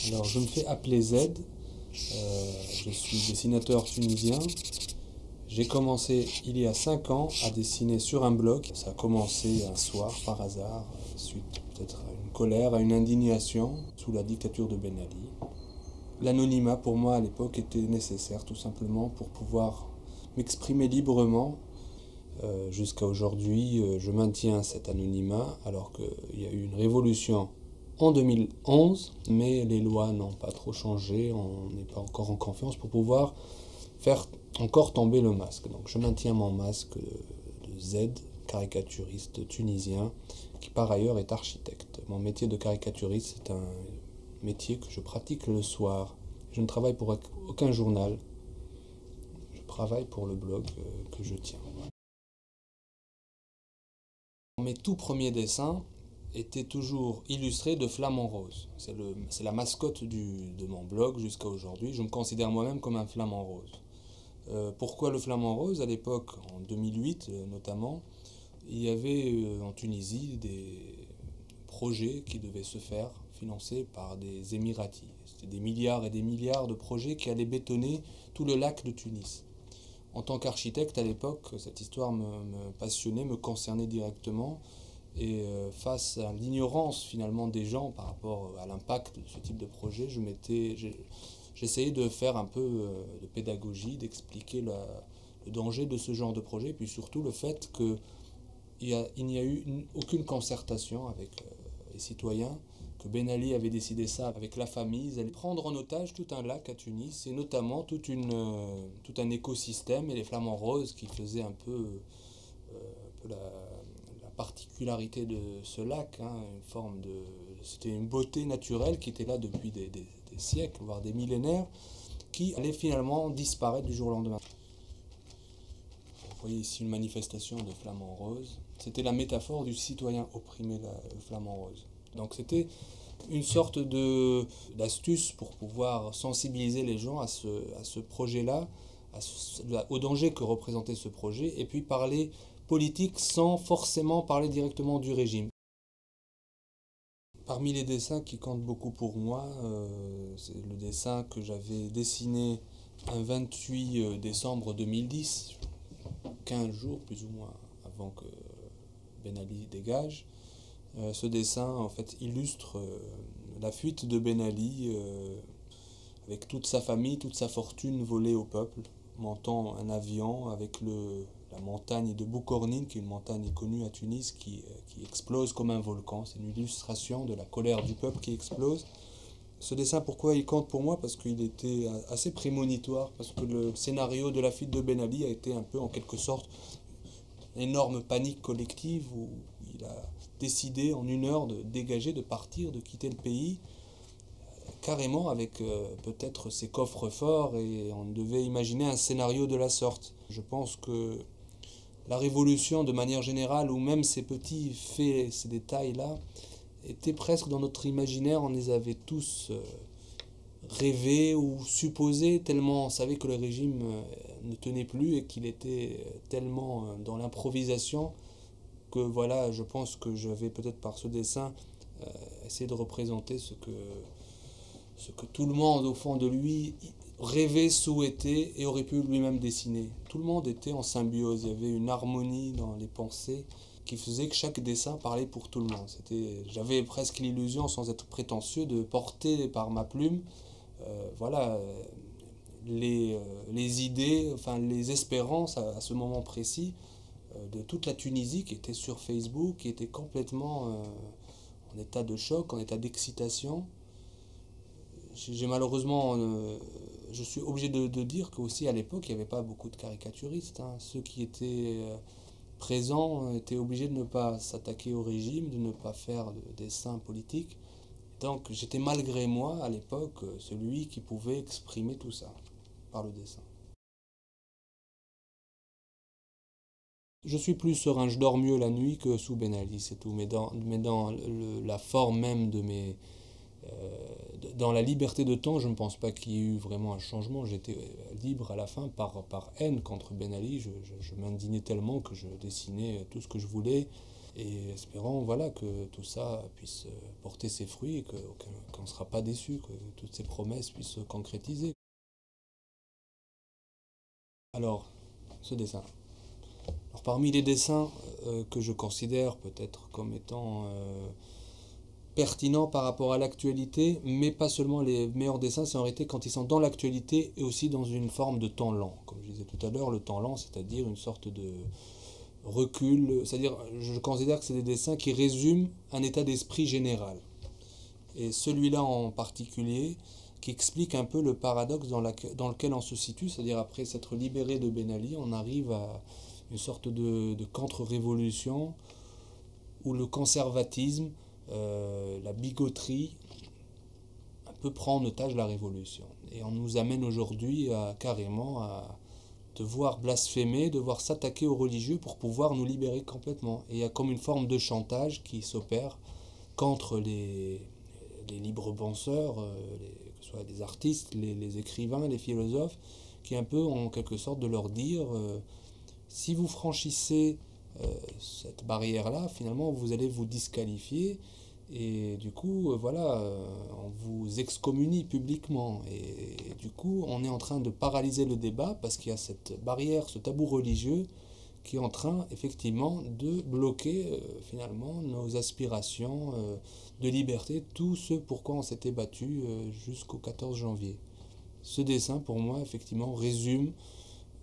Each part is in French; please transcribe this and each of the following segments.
Alors, je me fais appeler Z, je suis dessinateur tunisien. J'ai commencé il y a 5 ans à dessiner sur un blog. Ça a commencé un soir par hasard, suite peut-être à une colère, à une indignation sous la dictature de Ben Ali. L'anonymat pour moi à l'époque était nécessaire tout simplement pour pouvoir m'exprimer librement. Jusqu'à aujourd'hui, je maintiens cet anonymat alors qu'il y a eu une révolution en 2011, mais les lois n'ont pas trop changé, on n'est pas encore en confiance pour pouvoir faire encore tomber le masque. Donc je maintiens mon masque de Z, caricaturiste tunisien, qui par ailleurs est architecte. Mon métier de caricaturiste, c'est un métier que je pratique le soir. Je ne travaille pour aucun journal, je travaille pour le blog que je tiens. Mes tout premiers dessins étaient toujours illustrés de flamants roses. C'est la mascotte de mon blog jusqu'à aujourd'hui. Je me considère moi-même comme un flamant rose. Pourquoi le flamant rose? À l'époque, en 2008 notamment, il y avait en Tunisie des projets qui devaient se faire, financés par des Émiratis. C'était des milliards et des milliards de projets qui allaient bétonner tout le lac de Tunis. En tant qu'architecte à l'époque, cette histoire me passionnait, me concernait directement. Et face à l'ignorance finalement des gens par rapport à l'impact de ce type de projet, j'essayais de faire un peu de pédagogie, d'expliquer le danger de ce genre de projet, et puis surtout le fait qu'il n'y a eu aucune concertation avec les citoyens, que Ben Ali avait décidé ça avec la famille. Ils allaient prendre en otage tout un lac à Tunis, et notamment tout un écosystème, et les flamants roses qui faisaient un peu la particularité de ce lac, hein, c'était une beauté naturelle qui était là depuis des siècles, voire des millénaires, qui allait finalement disparaître du jour au lendemain. Vous voyez ici une manifestation de flamants roses. C'était la métaphore du citoyen opprimé, le flamant rose. Donc c'était une sorte d'astuce pour pouvoir sensibiliser les gens à ce projet-là, au danger que représentait ce projet, et puis parler politique sans forcément parler directement du régime. Parmi les dessins qui comptent beaucoup pour moi, c'est le dessin que j'avais dessiné un 28 décembre 2010, 15 jours plus ou moins avant que Ben Ali dégage. Ce dessin en fait illustre la fuite de Ben Ali avec toute sa famille, toute sa fortune volée au peuple, montant un avion avec la montagne de Boukornine, qui est une montagne connue à Tunis, qui explose comme un volcan. C'est une illustration de la colère du peuple qui explose. Ce dessin, pourquoi il compte pour moi? Parce qu'il était assez prémonitoire, parce que le scénario de la fuite de Ben Ali a été un peu en quelque sorte une énorme panique collective où il a décidé en 1 heure de dégager, de partir, de quitter le pays, carrément avec peut-être ses coffres forts, et on devait imaginer un scénario de la sorte. Je pense que la révolution de manière générale, ou même ces petits faits, ces détails-là, étaient presque dans notre imaginaire, on les avait tous rêvés ou supposés, tellement on savait que le régime ne tenait plus et qu'il était tellement dans l'improvisation que voilà, je pense que j'avais peut-être par ce dessin essayé de représenter ce que tout le monde au fond de lui rêvait, souhaitait et aurait pu lui-même dessiner. Tout le monde était en symbiose, il y avait une harmonie dans les pensées qui faisait que chaque dessin parlait pour tout le monde. J'avais presque l'illusion, sans être prétentieux, de porter par ma plume les idées, enfin les espérances à ce moment précis de toute la Tunisie qui était sur Facebook, qui était complètement en état de choc, en état d'excitation. Je suis obligé de dire qu'aussi à l'époque, il n'y avait pas beaucoup de caricaturistes, hein. Ceux qui étaient présents étaient obligés de ne pas s'attaquer au régime, de ne pas faire de dessins politiques. Donc j'étais malgré moi à l'époque celui qui pouvait exprimer tout ça par le dessin. Je suis plus serein, je dors mieux la nuit que sous Ben Ali, c'est tout. Mais dans la forme même dans la liberté de temps, je ne pense pas qu'il y ait eu vraiment un changement. J'étais libre à la fin par haine contre Ben Ali. Je m'indignais tellement que je dessinais tout ce que je voulais. Et espérons voilà, que tout ça puisse porter ses fruits et qu'on ne sera pas déçu, que toutes ces promesses puissent se concrétiser. Alors, ce dessin. Alors, parmi les dessins que je considère peut-être comme étant pertinents par rapport à l'actualité, mais pas seulement les meilleurs dessins, c'est en réalité quand ils sont dans l'actualité et aussi dans une forme de temps lent. Comme je disais tout à l'heure, le temps lent, c'est-à-dire une sorte de recul, c'est-à-dire je considère que c'est des dessins qui résument un état d'esprit général. Et celui-là en particulier, qui explique un peu le paradoxe dans lequel on se situe, c'est-à-dire après s'être libéré de Ben Ali, on arrive à une sorte de contre-révolution où le conservatisme, la bigoterie, un peu prend en otage la révolution. Et on nous amène aujourd'hui carrément à devoir blasphémer, devoir s'attaquer aux religieux pour pouvoir nous libérer complètement. Et il y a comme une forme de chantage qui s'opère contre les libres penseurs, que ce soit des artistes, les écrivains, les philosophes, qui un peu en quelque sorte de leur dire si vous franchissez cette barrière-là, finalement vous allez vous disqualifier et du coup voilà, on vous excommunie publiquement et du coup on est en train de paralyser le débat parce qu'il y a cette barrière, ce tabou religieux qui est en train effectivement de bloquer finalement nos aspirations de liberté, tout ce pourquoi on s'était battu jusqu'au 14 janvier. Ce dessin pour moi effectivement résume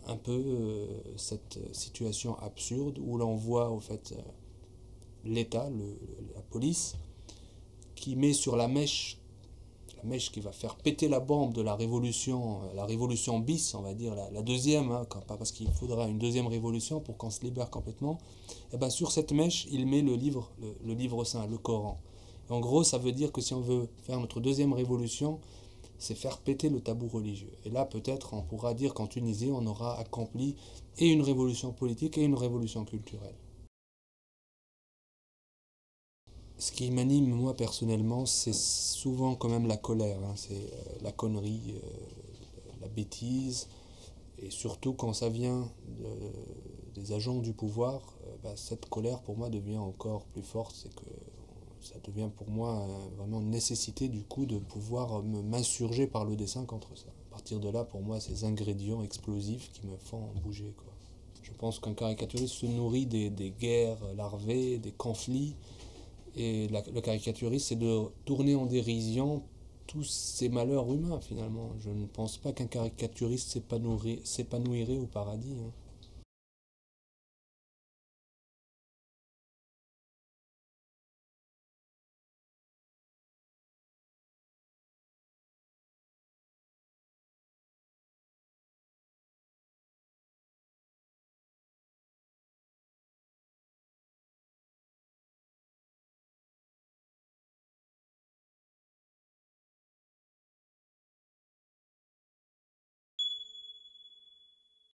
un peu cette situation absurde où l'on voit au fait l'État, la police, qui met sur la mèche qui va faire péter la bombe de la révolution bis, on va dire, la deuxième, hein, pas parce qu'il faudra une deuxième révolution pour qu'on se libère complètement, et ben sur cette mèche, il met le livre saint, le Coran. Et en gros, ça veut dire que si on veut faire notre deuxième révolution, c'est faire péter le tabou religieux. Et là, peut-être, on pourra dire qu'en Tunisie, on aura accompli et une révolution politique et une révolution culturelle. Ce qui m'anime, moi, personnellement, c'est souvent quand même la colère. Hein. C'est la connerie, la bêtise. Et surtout quand ça vient des agents du pouvoir, bah, cette colère, pour moi, devient encore plus forte. C'est que ça devient pour moi vraiment une nécessité, du coup, de pouvoir m'insurger par le dessin contre ça. À partir de là, pour moi, ces ingrédients explosifs qui me font bouger, quoi. Je pense qu'un caricaturiste se nourrit des guerres larvées, des conflits. Et le caricaturiste, c'est de tourner en dérision tous ces malheurs humains, finalement. Je ne pense pas qu'un caricaturiste s'épanouirait au paradis. Hein.